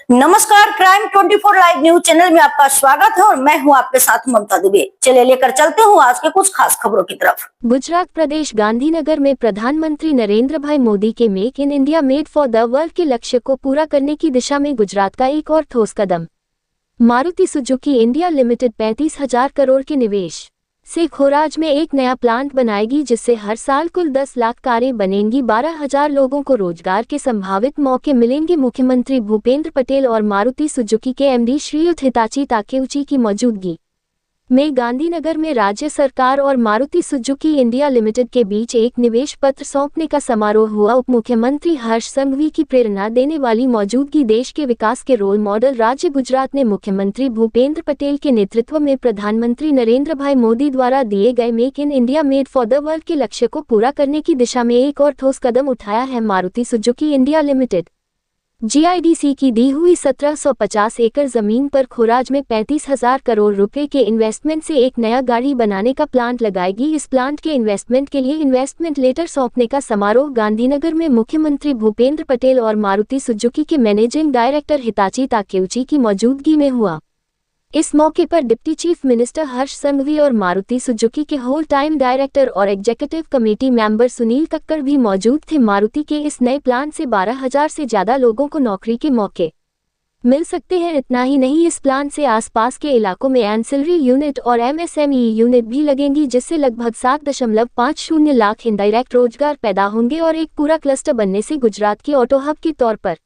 नमस्कार, crime 24 live news channel में आपका स्वागत है और मैं हूं आपके साथ ममता दुबे। चलिए लेकर चलते हूं आज के कुछ खास खबरों की तरफ। गुजरात प्रदेश गांधीनगर में प्रधानमंत्री नरेंद्र भाई मोदी के make in India made for the world के लक्ष्य को पूरा करने की दिशा में गुजरात का एक और ठोस कदम। Maruti Suzuki India limited 35,000 crore के निवेश से खोराज में एक नया प्लांट बनाएगी, जिससे हर साल कुल 10 लाख कारें बनेंगी। 12,000 लोगों को रोजगार के संभावित मौके मिलेंगे। मुख्यमंत्री भूपेंद्र पटेल और मारुति सुजुकी के एमडी श्रीयुत हिताची ताकेउची की मौजूदगी में गांधीनगर में राज्य सरकार और मारुति सुजुकी इंडिया लिमिटेड के बीच एक निवेश पत्र सौंपने का समारोह हुआ। उप मुख्यमंत्री हर्ष संघवी की प्रेरणा देने वाली मौजूदगी देश के विकास के रोल मॉडल राज्य गुजरात ने मुख्यमंत्री भूपेंद्र पटेल के नेतृत्व में प्रधानमंत्री नरेंद्र भाई मोदी द्वारा दिए गए make in India made for the world के लक्ष्य को पूरा करने की दिशा में एक और ठोस कदम उठाया है। Maruti Suzuki India limited GIDC की दी हुई 1750 एकड़ जमीन पर खोराज में 35,000 करोड़ रुपए के इन्वेस्टमेंट से एक नया गाड़ी बनाने का प्लांट लगाएगी। इस प्लांट के इन्वेस्टमेंट के लिए इन्वेस्टमेंट लेटर सौंपने का समारोह गांधीनगर में मुख्यमंत्री भूपेंद्र पटेल और मारुति सुजुकी के मैनेजिंग डायरेक्टर हिताची ताकेउची की मौजूदगी में हुआ। इस मौके पर डिप्टी चीफ मिनिस्टर हर्ष संघवी और मारुति सुजुकी के होल टाइम डायरेक्टर और executive committee member Sunil Kakkar भी मौजूद थे। मारुति के इस नए प्लान से 12,000 से ज्यादा लोगों को नौकरी के मौके मिल सकते हैं। इतना ही नहीं, इस प्लान से आसपास के इलाकों में एंसिलरी यूनिट और एमएसएमई यूनिट भी लगेंगी, जिससे लगभग 7.50 लाख इनडायरेक्ट रोजगार पैदा होंगे और एक पूरा क्लस्टर बनने से गुजरात की ऑटो हब के तौर पर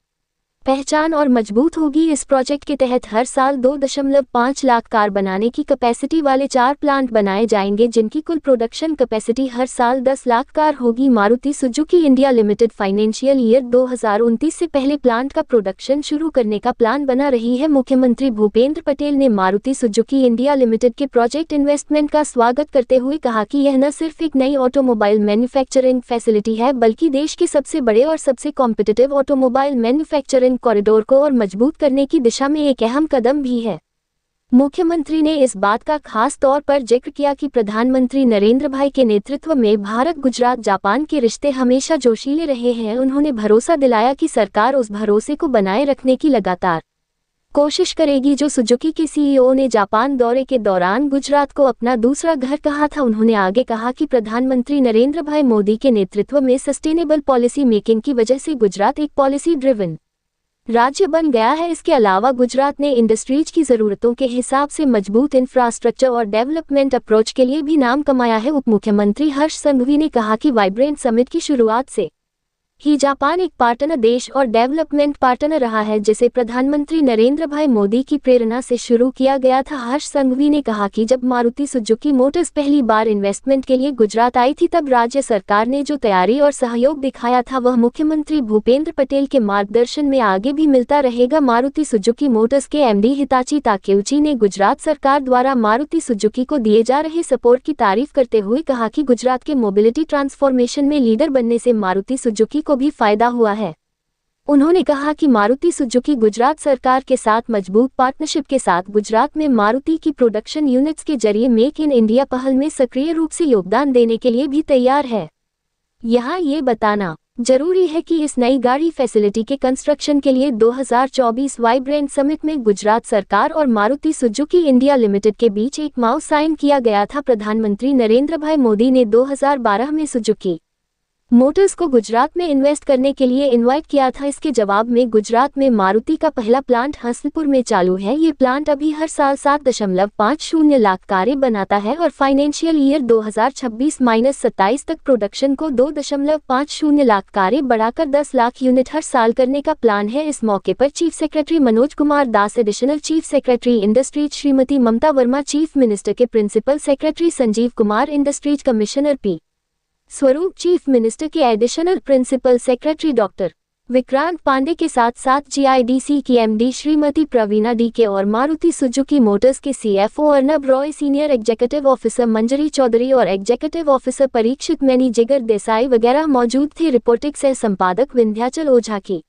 पहचान और मजबूत होगी। इस प्रोजेक्ट के तहत हर साल 2.5 लाख कार बनाने की कैपेसिटी वाले 4 प्लांट बनाए जाएंगे, जिनकी कुल प्रोडक्शन कैपेसिटी हर साल 10 लाख कार होगी। Maruti Suzuki India limited financial year 2029 से पहले प्लांट का प्रोडक्शन शुरू करने का प्लान बना रही है। मुख्यमंत्री भूपेंद्र पटेल ने मारुति सुजुकी इंडिया लिमिटेड के प्रोजेक्ट इन्वेस्टमेंट का स्वागत करते हुए कहा कि यह न सिर्फ एक नई ऑटोमोबाइल मैन्युफैक्चरिंग फैसिलिटी है, बल्कि देश के सबसे बड़े और सबसे कॉम्पिटिटिव ऑटोमोबाइल मैन्युफैक्चरिंग कॉरिडोर को और मजबूत करने की दिशा में एक अहम कदम भी है। मुख्यमंत्री ने इस बात का खास तौर पर जिक्र किया कि प्रधानमंत्री नरेंद्र भाई के नेतृत्व में भारत गुजरात जापान के रिश्ते हमेशा जोशीले रहे हैं। उन्होंने भरोसा दिलाया कि सरकार उस भरोसे को बनाए रखने की लगातार कोशिश करेगी जो सुजुकी के सीईओ ने जापान दौरे के दौरान गुजरात को अपना दूसरा घर कहा था। उन्होंने आगे कहा कि प्रधानमंत्री नरेंद्र भाई मोदी के नेतृत्व में सस्टेनेबल पॉलिसी मेकिंग की वजह से गुजरात एक पॉलिसी ड्रिवन राज्य बन गया है। इसके अलावा गुजरात ने इंडस्ट्रीज की जरूरतों के हिसाब से मजबूत इंफ्रास्ट्रक्चर और डेवलपमेंट अप्रोच के लिए भी नाम कमाया है। उप मुख्यमंत्री हर्ष संघवी ने कहा कि वाइब्रेंट समिट की शुरुआत से ही जापान एक पार्टनर देश और डेवलपमेंट पार्टनर रहा है, जिसे प्रधानमंत्री नरेंद्र भाई मोदी की प्रेरणा से शुरू किया गया था। हर्ष संघवी ने कहा कि जब मारुति सुजुकी मोटर्स पहली बार इन्वेस्टमेंट के लिए गुजरात आई थी, तब राज्य सरकार ने जो तैयारी और सहयोग दिखाया था, वह मुख्यमंत्री भूपेंद्र पटेल के मार्गदर्शन में आगे भी मिलता रहेगा। मारुति सुजुकी मोटर्स के एमडी हिताची ताकेउची ने गुजरात सरकार द्वारा मारुति सुजुकी को दिए जा रहे सपोर्ट की तारीफ करते हुए कहा कि गुजरात के मोबिलिटी ट्रांसफॉर्मेशन में लीडर बनने से मारुति सुजुकी को भी फायदा हुआ है। उन्होंने कहा कि मारुति सुजुकी गुजरात सरकार के साथ मजबूत पार्टनरशिप के साथ गुजरात में मारुति की प्रोडक्शन यूनिट्स के जरिए मेक इन इंडिया पहल में सक्रिय रूप से योगदान देने के लिए भी तैयार है। यहाँ ये बताना जरूरी है कि इस नई गाड़ी फैसिलिटी के कंस्ट्रक्शन के लिए 2024 वाइब्रेंट समिट में गुजरात सरकार और मारुति सुजुकी इंडिया लिमिटेड के बीच एक माउ साइन किया गया था। प्रधानमंत्री नरेंद्र भाई मोदी ने 2012 में सुजुकी मोटर्स को गुजरात में इन्वेस्ट करने के लिए इनवाइट किया था। इसके जवाब में गुजरात में मारुति का पहला प्लांट हसनपुर में चालू है। ये प्लांट अभी हर साल 7.50 लाख कारें बनाता है और फाइनेंशियल ईयर 2026-27 तक प्रोडक्शन को 2.50 लाख कारें बढ़ाकर 10 लाख यूनिट हर साल करने का प्लान है। इस मौके पर chief secretary Manoj Kumar Das, additional chief secretary industries Shrimati Mamta Verma, chief minister के principal secretary Sanjeev Kumar, industries commissioner P Swaroop, chief minister के additional principal secretary doctor Vikrant Pandey के साथ साथ जीआईडीसी की एमडी श्रीमती प्रवीणा डीके और मारुति सुजुकी मोटर्स के CFO Arnab Roy, senior executive officer Manjari Chaudhary और एग्जीक्यूटिव ऑफिसर परीक्षित मैनी, जिगर देसाई वगैरह मौजूद थे। रिपोर्टिंग सह संपादक विंध्याचल ओझा की।